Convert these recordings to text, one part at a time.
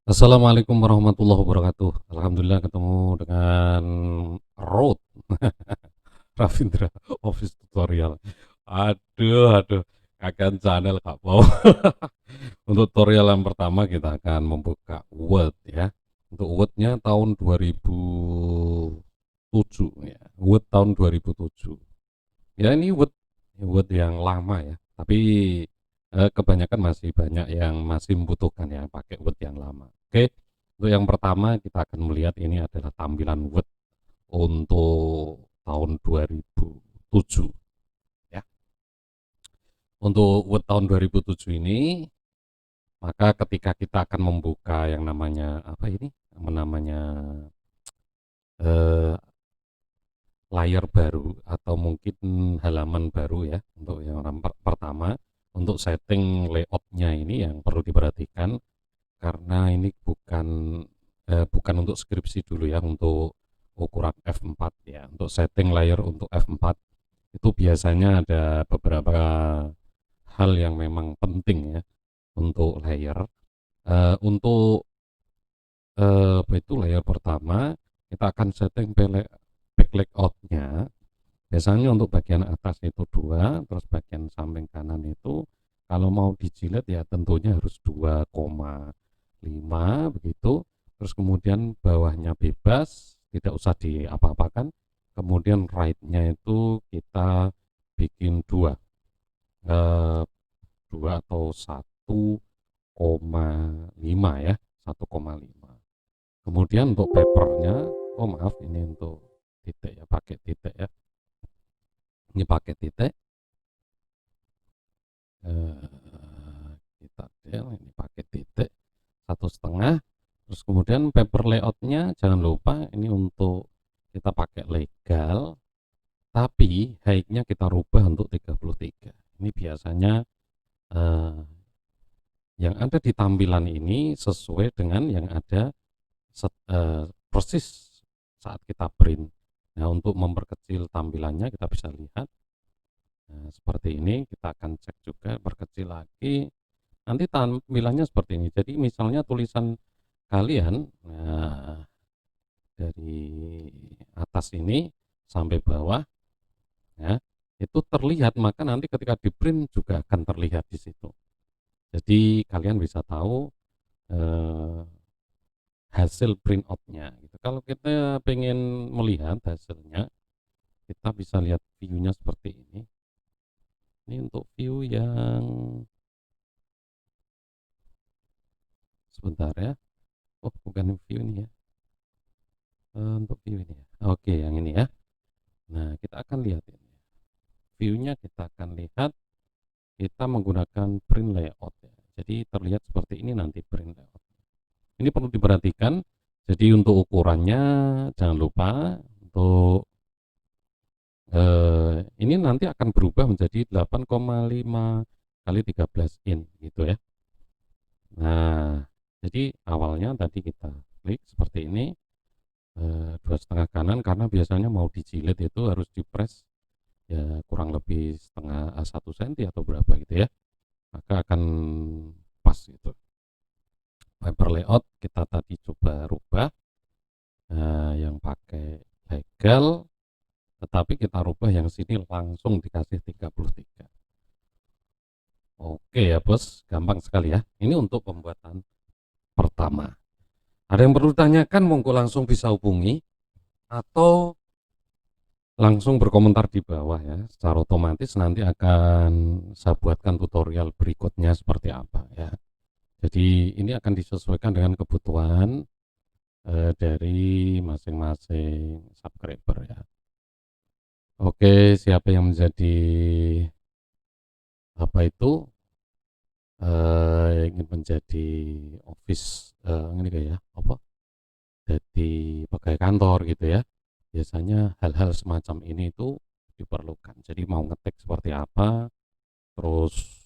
Assalamualaikum warahmatullahi wabarakatuh. Alhamdulillah ketemu dengan Road Rafindra Office Tutorial. Aduh, kakek channel Kak mau. Untuk tutorial yang pertama kita akan membuka Word ya. Untuk Word-nya tahun 2007 ya. Word tahun 2007. Ya ini Word yang lama ya. Tapi kebanyakan masih banyak yang masih membutuhkan ya pakai Word yang lama. Oke, untuk yang pertama kita akan melihat ini adalah tampilan Word untuk tahun 2007 ya. Untuk Word tahun 2007 ini, maka ketika kita akan membuka yang namanya apa ini? Namanya eh, layar baru atau mungkin halaman baru ya. Untuk yang pertama, untuk setting layoutnya ini yang perlu diperhatikan karena ini bukan untuk skripsi dulu ya, untuk ukuran F4 ya. Untuk setting layer untuk F4 itu biasanya ada beberapa hal yang memang penting ya untuk layer. Untuk apa itu layer pertama kita akan setting back layoutnya. Biasanya untuk bagian atas itu 2, terus bagian samping kanan itu kalau mau dijilid ya tentunya harus 2,5 begitu. Terus kemudian bawahnya bebas, tidak usah diapa-apakan. Kemudian right-nya itu kita bikin 2, eh, 2 atau 1,5 ya, 1,5. Kemudian untuk papernya, oh maaf ini untuk titik ya, pakai titik ya. Ini pakai titik. Kita del ini pakai titik 1,5. Terus kemudian paper layoutnya jangan lupa ini untuk kita pakai legal, tapi height-nya kita rubah untuk 33. Ini biasanya eh, yang ada di tampilan ini sesuai dengan yang ada persis saat kita print. Nah, untuk memperkecil tampilannya kita bisa lihat. Nah, seperti ini kita akan cek juga, perkecil lagi. Nanti tampilannya seperti ini. Jadi misalnya tulisan kalian, nah, dari atas ini sampai bawah ya, itu terlihat, maka nanti ketika di print juga akan terlihat di situ. Jadi kalian bisa tahu eh, hasil print outnya gitu. Kalau kita pengen melihat hasilnya, kita bisa lihat view-nya seperti ini. Ini untuk view yang sebentar ya. Oh, bukan view ini ya. Untuk view ini ya. Oke, yang ini ya. Nah, kita akan lihat ini. View-nya kita akan lihat kita menggunakan print layout ya. Jadi terlihat seperti ini nanti print layout. Ini perlu diperhatikan. Jadi untuk ukurannya jangan lupa untuk ini nanti akan berubah menjadi 8,5 kali 13 in gitu ya. Nah, jadi awalnya tadi kita klik seperti ini, 2,5 kanan karena biasanya mau dijilid itu harus dipres ya kurang lebih setengah 1 senti atau berapa gitu ya, maka akan pas gitu. Paper layout kita tadi coba rubah, yang pakai legal, tetapi kita rubah yang sini langsung dikasih 33. Oke ya bos, gampang sekali ya. Ini untuk pembuatan pertama. Ada yang perlu ditanyakan, monggo langsung bisa hubungi atau langsung berkomentar di bawah ya. Secara otomatis nanti akan saya buatkan tutorial berikutnya seperti apa ya. Jadi ini akan disesuaikan dengan kebutuhan dari masing-masing subscriber ya. Oke, siapa yang menjadi apa itu ingin menjadi office ini kayak ya apa? Jadi pegawai kantor gitu ya. Biasanya hal-hal semacam ini itu diperlukan. Jadi mau ngetik seperti apa, terus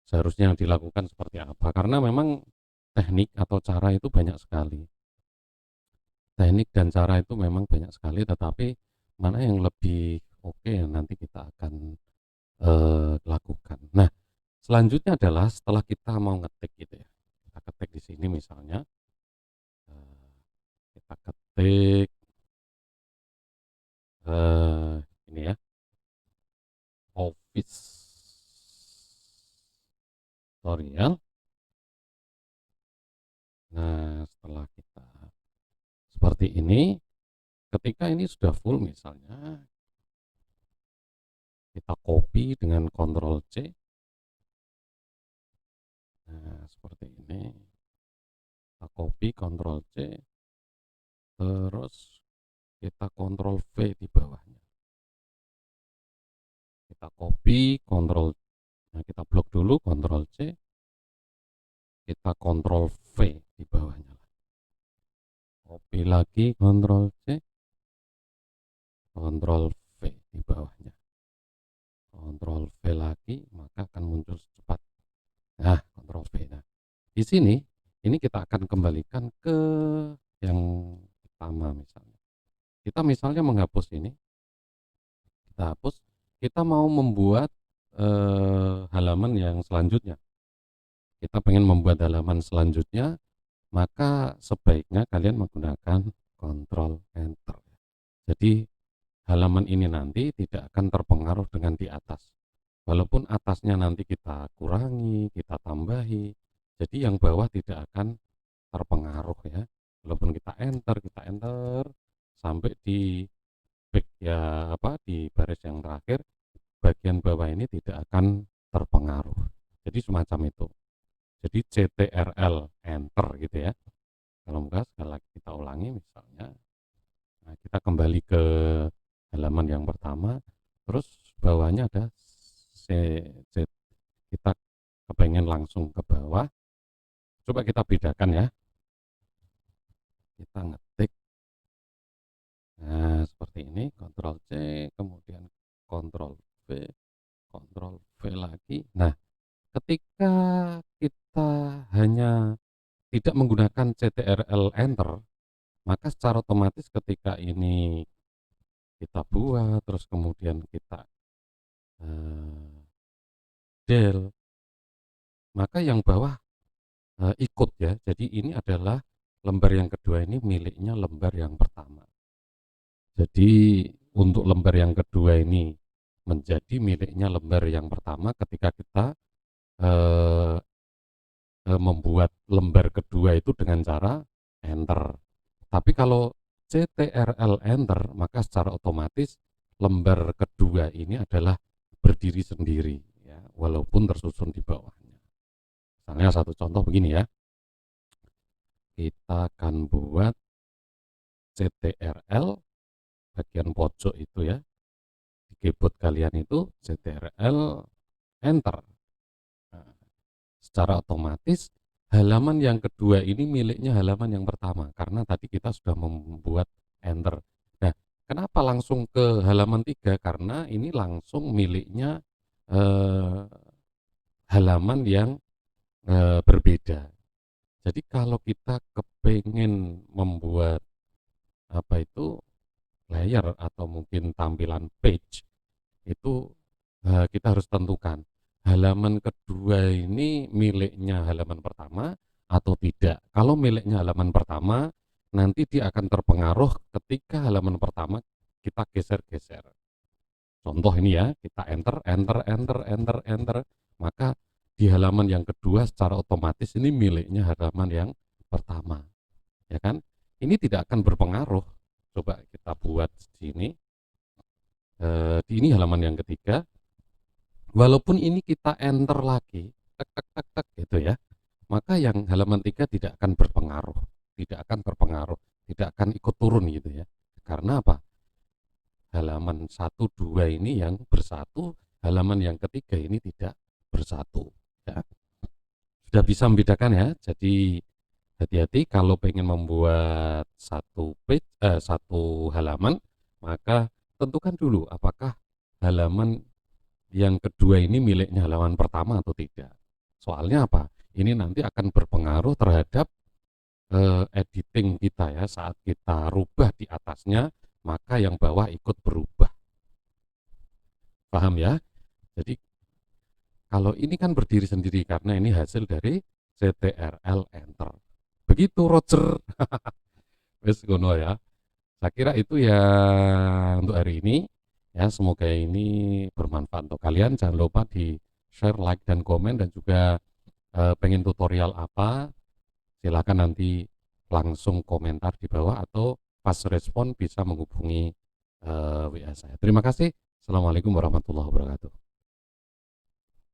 seharusnya yang dilakukan seperti apa. Karena memang teknik atau cara itu banyak sekali. Teknik dan cara itu memang banyak sekali, tetapi mana yang lebih oke yang nanti kita akan lakukan. Nah, selanjutnya adalah setelah kita mau ngetik gitu ya. Kita ketik di sini misalnya. ketik ini ya, office tutorial. Nah, setelah kita seperti ini, ketika ini sudah full misalnya, kita copy dengan Ctrl C. Nah, seperti ini. Kita copy Ctrl C, terus kita Ctrl V di bawahnya. Kita copy Ctrl, nah kita blok dulu Ctrl C, kita Ctrl V di bawahnya. Copy lagi Ctrl C, Ctrl V di bawahnya. Ctrl V lagi, maka akan muncul cepat. Nah, Ctrl V. Nah, di sini ini kita akan kembalikan ke yang pertama misalnya. Kita misalnya menghapus ini, kita hapus, kita mau membuat halaman yang selanjutnya. Kita pengen membuat halaman selanjutnya, maka sebaiknya kalian menggunakan Ctrl Enter. Jadi halaman ini nanti tidak akan terpengaruh dengan di atas. Walaupun atasnya nanti kita kurangi, kita tambahi, jadi yang bawah tidak akan terpengaruh ya. Walaupun kita enter sampai di back ya apa di baris yang terakhir, bagian bawah ini tidak akan terpengaruh. Jadi semacam itu. Jadi CTRL enter gitu ya. Kalau enggak sekali lagi kita ulangi misalnya. Nah, kita kembali ke halaman yang pertama, terus bawahnya ada C, kita kepengen langsung ke bawah. Coba kita bedakan ya. Kita ngetik. Nah, seperti ini, Ctrl C, kemudian Ctrl V, Ctrl V lagi. Nah, ketika kita hanya tidak menggunakan CTRL Enter, maka secara otomatis ketika ini kita buat, terus kemudian kita del, maka yang bawah ikut ya. Jadi ini adalah lembar yang kedua ini miliknya lembar yang pertama. Jadi untuk lembar yang kedua ini menjadi miliknya lembar yang pertama ketika kita eh, membuat lembar kedua itu dengan cara enter. Tapi kalau CTRL enter, maka secara otomatis lembar kedua ini adalah berdiri sendiri ya, walaupun tersusun di bawahnya. Misalnya satu contoh begini ya. Kita akan buat CTRL bagian pojok itu ya. Di keyboard kalian itu CTRL enter. Nah, secara otomatis halaman yang kedua ini miliknya halaman yang pertama karena tadi kita sudah membuat enter. Nah, kenapa langsung ke halaman 3? Karena ini langsung miliknya eh, halaman yang berbeda. Jadi kalau kita kepengen membuat apa itu layer atau mungkin tampilan page itu kita harus tentukan halaman kedua ini miliknya halaman pertama atau tidak. Kalau miliknya halaman pertama, nanti dia akan terpengaruh ketika halaman pertama kita geser-geser. Contoh ini ya, kita enter, maka di halaman yang kedua secara otomatis ini miliknya halaman yang pertama. Ya kan? Ini tidak akan berpengaruh. Coba kita buat sini. Ini halaman yang ketiga. Walaupun ini kita enter lagi, tek gitu ya, maka yang halaman 3 tidak akan berpengaruh, tidak akan ikut turun gitu ya. Karena apa? Halaman 1, 2 ini yang bersatu, halaman yang ketiga ini tidak bersatu. Ya. Sudah bisa membedakan ya. Jadi hati-hati kalau pengen membuat satu halaman, maka tentukan dulu apakah halaman yang kedua ini miliknya halaman pertama atau tidak. Soalnya apa? Ini nanti akan berpengaruh terhadap editing kita ya. Saat kita rubah di atasnya, maka yang bawah ikut berubah. Paham ya? Jadi kalau ini kan berdiri sendiri karena ini hasil dari CTRL Enter. Begitu Roger. Wes gono ya. Saya kira itu ya untuk hari ini. Ya, semoga ini bermanfaat untuk kalian. Jangan lupa di-share, like, dan komen, dan juga pengen tutorial apa, silakan nanti langsung komentar di bawah atau pas respon bisa menghubungi WA saya. Terima kasih. Assalamualaikum warahmatullahi wabarakatuh.